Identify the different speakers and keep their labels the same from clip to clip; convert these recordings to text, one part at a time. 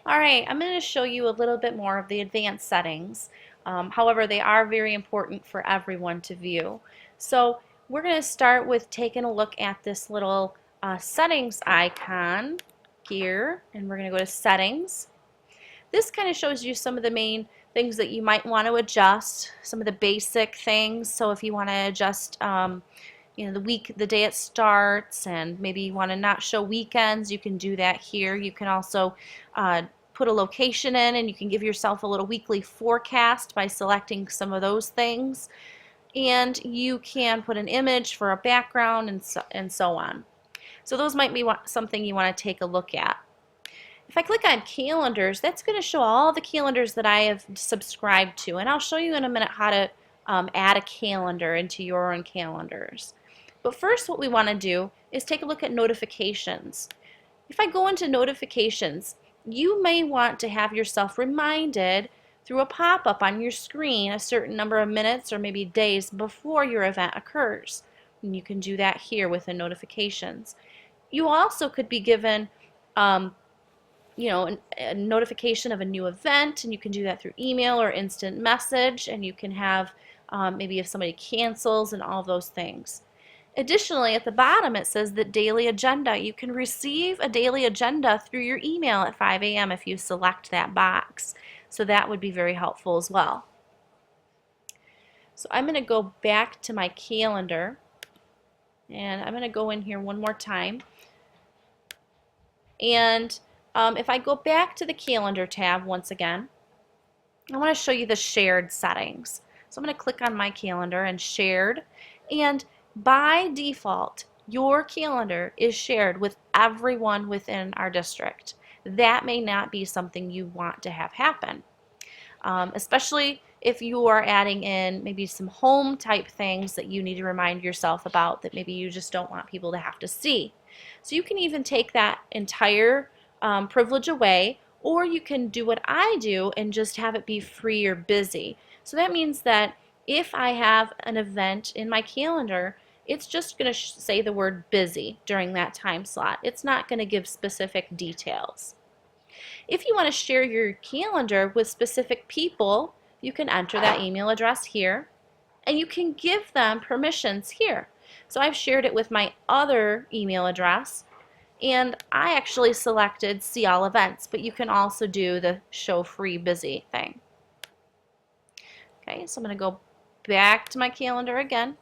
Speaker 1: Alright, I'm going to show you a little bit more of the advanced settings. However, they are very important for everyone to view. So we're going to start with taking a look at this little settings icon here, and we're going to go to settings. This kind of shows you some of the main things that you might want to adjust, some of the basic things. So if you want to adjust the day it starts, and maybe you want to not show weekends, you can do that here. You can also put a location in, and you can give yourself a little weekly forecast by selecting some of those things. And you can put an image for a background and so on. So those might be something you want to take a look at. If I click on calendars, that's going to show all the calendars that I have subscribed to, and I'll show you in a minute how to add a calendar into your own calendars. But first, what we want to do is take a look at notifications. If I go into notifications, you may want to have yourself reminded through a pop-up on your screen a certain number of minutes or maybe days before your event occurs. And you can do that here within notifications. You also could be given a notification of a new event, and you can do that through email or instant message, and you can have maybe if somebody cancels and all those things. Additionally, at the bottom it says that daily agenda. You can receive a daily agenda through your email at 5 a.m. if you select that box. So that would be very helpful as well. So I'm going to go back to my calendar, and I'm going to go in here one more time. And if I go back to the calendar tab once again, I want to show you the shared settings. So I'm going to click on my calendar and shared, and by default your calendar is shared with everyone within our district. That may not be something you want to have happen, especially if you are adding in maybe some home type things that you need to remind yourself about that maybe you just don't want people to have to see. So you can even take that entire privilege away, or you can do what I do and just have it be free or busy. So that means that if I have an event in my calendar, it's just going to say the word busy during that time slot. It's not going to give specific details. If you want to share your calendar with specific people, you can enter that email address here, and you can give them permissions here. So I've shared it with my other email address, and I actually selected see all events, but you can also do the show free busy thing. Okay, so I'm going to go back to my calendar again,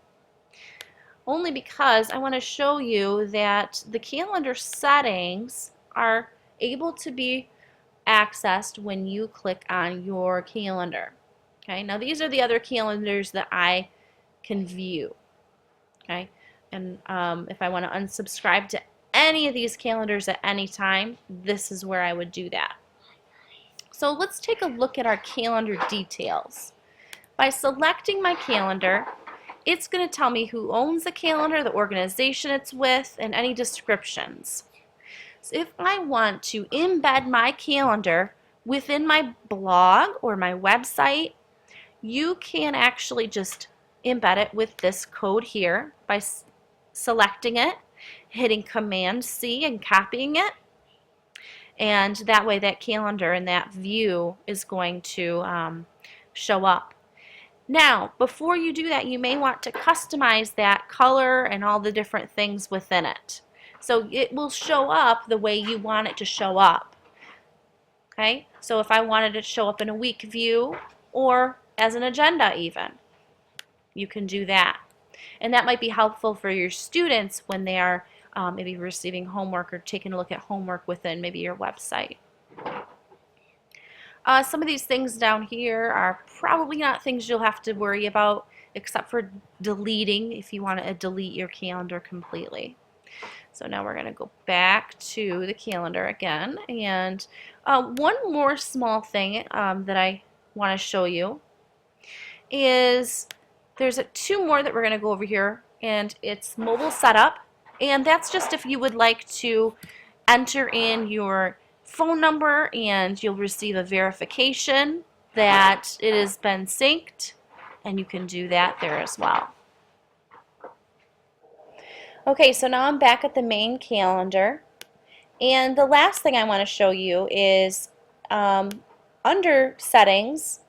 Speaker 1: only because I want to show you that the calendar settings are able to be accessed when you click on your calendar. Okay, now these are the other calendars that I can view. Okay, and if I want to unsubscribe to any of these calendars at any time, this is where I would do that. So let's take a look at our calendar details. By selecting my calendar, it's going to tell me who owns the calendar, the organization it's with, and any descriptions. So if I want to embed my calendar within my blog or my website, you can actually just embed it with this code here by selecting it, hitting Command C and copying it, and that way that calendar and that view is going to show up. Now, before you do that, you may want to customize that color and all the different things within it. So it will show up the way you want it to show up. Okay? So if I wanted it to show up in a week view or as an agenda even, you can do that. And that might be helpful for your students when they are maybe receiving homework or taking a look at homework within maybe your website. Some of these things down here are probably not things you'll have to worry about, except for deleting if you want to delete your calendar completely. So now we're going to go back to the calendar again, and one more small thing that I want to show you is there's two more that we're going to go over here, and it's mobile setup, and that's just if you would like to enter in your phone number and you'll receive a verification that it has been synced, and you can do that there as well. Okay, so now I'm back at the main calendar, and the last thing I want to show you is under settings,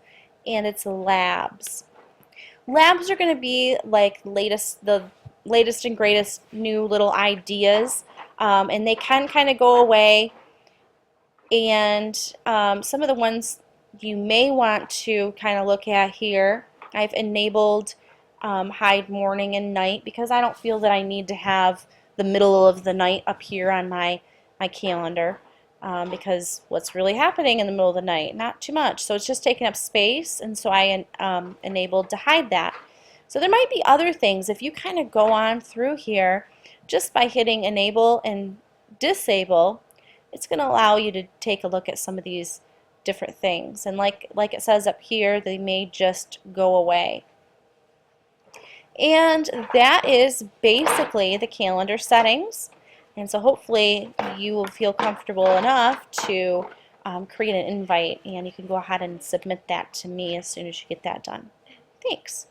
Speaker 1: and it's labs. Labs are going to be like the latest and greatest new little ideas, and they can kind of go away. And some of the ones you may want to kind of look at here, I've enabled hide morning and night because I don't feel that I need to have the middle of the night up here on my calendar, because what's really happening in the middle of the night? Not too much. So it's just taking up space, and so I enabled to hide that. So there might be other things. If you kind of go on through here, just by hitting enable and disable, it's going to allow you to take a look at some of these different things. And like it says up here, they may just go away. And that is basically the calendar settings. And so hopefully you will feel comfortable enough to create an invite, and you can go ahead and submit that to me as soon as you get that done. Thanks.